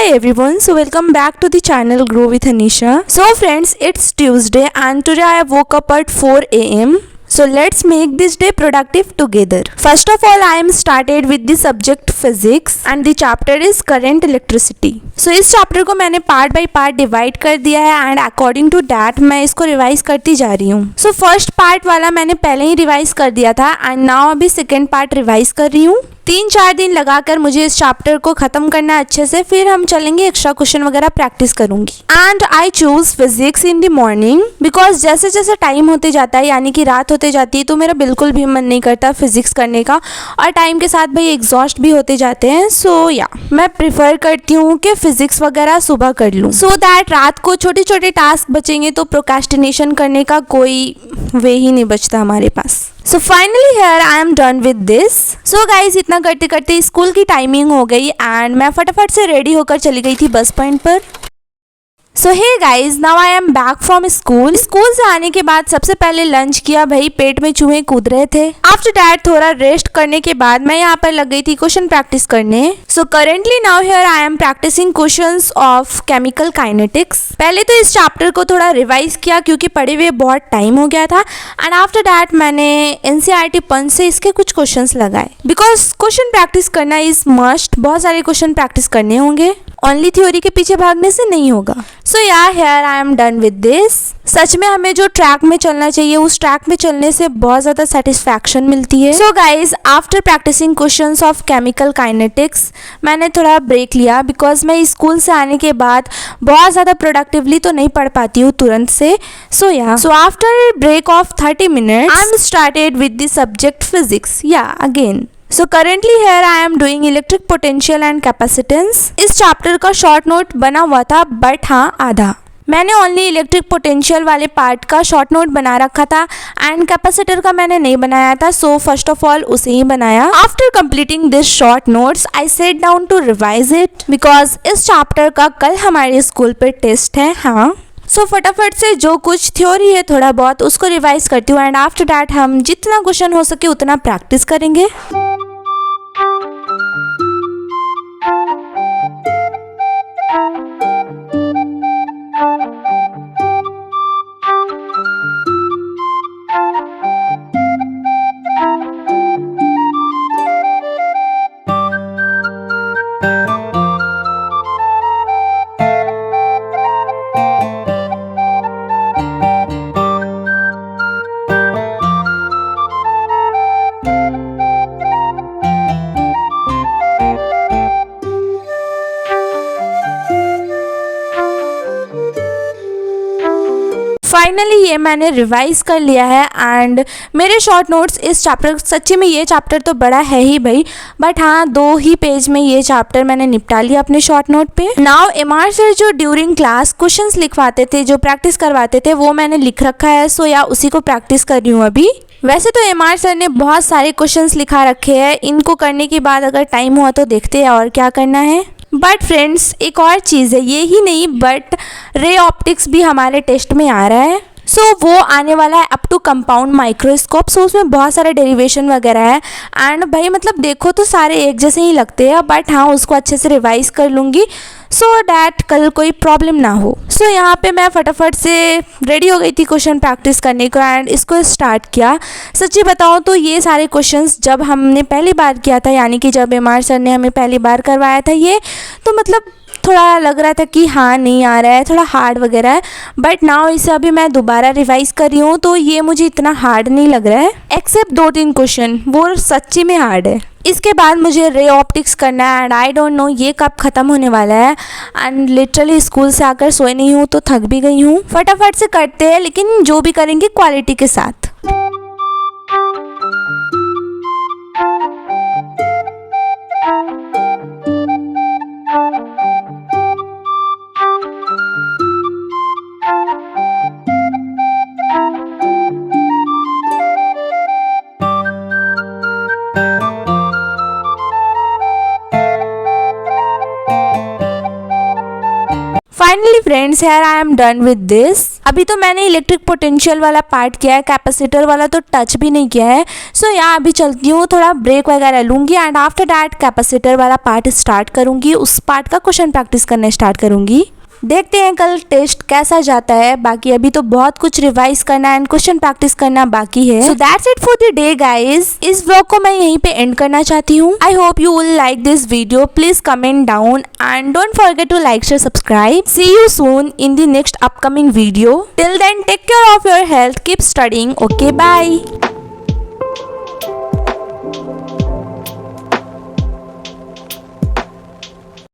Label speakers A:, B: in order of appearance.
A: Hi everyone, so welcome back to the channel Grow with Anisha. So friends, it's Tuesday and today I woke up at 4 a.m. So let's make this day productive together. First of all, I am started with the subject physics and the chapter is current electricity. So इस chapter को मैंने part by part divide कर दिया है and according to that मैं इसको revise करती जा रही हूँ. सो फर्स्ट पार्ट वाला मैंने पहले ही रिवाइज कर दिया था एंड नाउ अभी सेकेंड पार्ट रिवाइज कर रही हूँ. 3-4 दिन लगाकर मुझे इस चैप्टर को खत्म करना है अच्छे से, फिर हम चलेंगे एक्स्ट्रा क्वेश्चन वगैरह प्रैक्टिस करूंगी. And I choose physics in the morning because जैसे जैसे टाइम होते जाता है यानी कि रात होते जाती है तो मेरा बिल्कुल भी मन नहीं करता फिजिक्स करने का और टाइम के साथ भाई एग्जॉस्ट भी होते जाते हैं. सो या मैं प्रिफर करती हूँ कि फिजिक्स वगैरह सुबह कर लूँ सो दैट रात को छोटे छोटे टास्क बचेंगे तो प्रोक्रेस्टिनेशन करने का कोई वे ही नहीं बचता हमारे पास. So finally here I am done with this. So guys इतना करते करते स्कूल की टाइमिंग हो गई एंड मैं फटाफट से रेडी होकर चली गई थी बस पॉइंट पर. So hey guys, now I am back from school. School से आने के बाद सबसे पहले लंच किया. भाई पेट में चूहे कूद रहे थे. आफ्टर दैट थोड़ा रेस्ट करने के बाद मैं यहाँ पर लग गई थी क्वेश्चन प्रैक्टिस करने. So currently now here I am practising questions of chemical kinetics. पहले तो इस चैप्टर को थोड़ा रिवाइज किया क्योंकि पढ़े हुए बहुत टाइम हो गया था एंड आफ्टर दैट मैंने एनसीईआरटी पंच से इसके कुछ क्वेश्चंस लगाए बिकॉज क्वेश्चन प्रैक्टिस करना इज मस्ट. बहुत सारे क्वेश्चन प्रैक्टिस करने होंगे, ओनली थ्योरी के पीछे भागने से नहीं होगा. So yeah here I am done with this. सच में हमें जो ट्रैक में चलना चाहिए उस ट्रैक में चलने से बहुत ज़्यादा सेटिस्फैक्शन मिलती है. So guys after practising questions of chemical kinetics मैंने थोड़ा ब्रेक लिया बिकॉज मैं स्कूल से आने के बाद बहुत ज़्यादा प्रोडक्टिवली तो नहीं पढ़ पाती हूँ तुरंत से. So after break of 30 minutes I am started with the subject physics. Yeah again so currently here I am doing electric potential and capacitance. इस चैप्टर का शॉर्ट नोट बना हुआ था बट हाँ आधा. मैंने ओनली इलेक्ट्रिक पोटेंशियल वाले part का शॉर्ट नोट बना रखा था एंड कैपेसिटर का मैंने नहीं बनाया था. सो फर्स्ट ऑफ ऑल उसे ही बनाया. After completing this short notes I set down to revise it because इस चैप्टर का कल हमारे स्कूल पे टेस्ट है. हाँ सो फटाफट से जो कुछ थ्योरी है थोड़ा बहुत उसको रिवाइज करती हूँ एंड आफ्टर दैट हम जितना क्वेश्चन हो सके उतना प्रैक्टिस करेंगे. फाइनली ये मैंने रिवाइज कर लिया है एंड मेरे शॉर्ट नोट्स इस चैप्टर, सच्ची में ये चैप्टर तो बड़ा है ही भाई बट हाँ 2 ही पेज में ये चैप्टर मैंने निपटा लिया अपने शॉर्ट नोट पे. नाउ एमआर सर जो ड्यूरिंग क्लास क्वेश्चंस लिखवाते थे, जो प्रैक्टिस करवाते थे वो मैंने लिख रखा है. सो या उसी को प्रैक्टिस कर रही हूँ अभी. वैसे तो एमआर सर ने बहुत सारे क्वेश्चंस लिखा रखे हैं, इनको करने के बाद अगर टाइम हुआ तो देखते हैं और क्या करना है. बट फ्रेंड्स एक और चीज़ है, ये ही नहीं बट रे ऑप्टिक्स भी हमारे टेस्ट में आ रहा है. सो वो आने वाला है अप टू कंपाउंड माइक्रोस्कोप. सो उसमें बहुत सारे डेरिवेशन वगैरह है एंड भाई मतलब देखो तो सारे एक जैसे ही लगते हैं बट हाँ उसको अच्छे से रिवाइज कर लूँगी सो डैट कल कोई प्रॉब्लम ना हो. सो यहाँ पे मैं फटाफट से रेडी हो गई थी क्वेश्चन प्रैक्टिस करने को एंड इसको स्टार्ट किया. सच्ची बताऊँ तो ये सारे क्वेश्चंस जब हमने पहली बार किया था यानी कि जब एमआर सर ने हमें पहली बार करवाया था ये तो मतलब थोड़ा लग रहा था कि हाँ नहीं आ रहा है, थोड़ा हार्ड वगैरह है बट नाउ इसे अभी मैं दोबारा रिवाइज कर रही हूँ तो ये मुझे इतना हार्ड नहीं लग रहा है एक्सेप्ट 2-3 क्वेश्चन वो सच्ची में हार्ड है. इसके बाद मुझे रे ऑप्टिक्स करना है एंड आई डोंट नो ये कब ख़त्म होने वाला है एंड लिटरली स्कूल से आकर सोई नहीं हूँ तो थक भी गई हूँ. फटाफट से करते हैं लेकिन जो भी करेंगे क्वालिटी के साथ. Finally friends, here I am done with this. अभी तो मैंने इलेक्ट्रिक पोटेंशियल वाला पार्ट किया है, कैपेसिटर वाला तो टच भी नहीं किया है। सो यहाँ अभी चलती हूँ, थोड़ा ब्रेक वगैरह लूंगी एंड आफ्टर दैट कैपेसिटर वाला पार्ट स्टार्ट करूंगी। उस पार्ट का क्वेश्चन प्रैक्टिस करना स्टार्ट करूंगी। देखते हैं कल टेस्ट कैसा जाता है। बाकी अभी तो बहुत कुछ रिवाइज करना एंड क्वेश्चन प्रैक्टिस करना बाकी है। So that's it for the day guys. इस व्लॉग को मैं यहीं पे एंड करना चाहती हूँ। I hope you will like this video. Please comment down and don't forget to like, share, subscribe. See you soon in the next upcoming video. Till then take care of your health, keep studying. Okay, bye.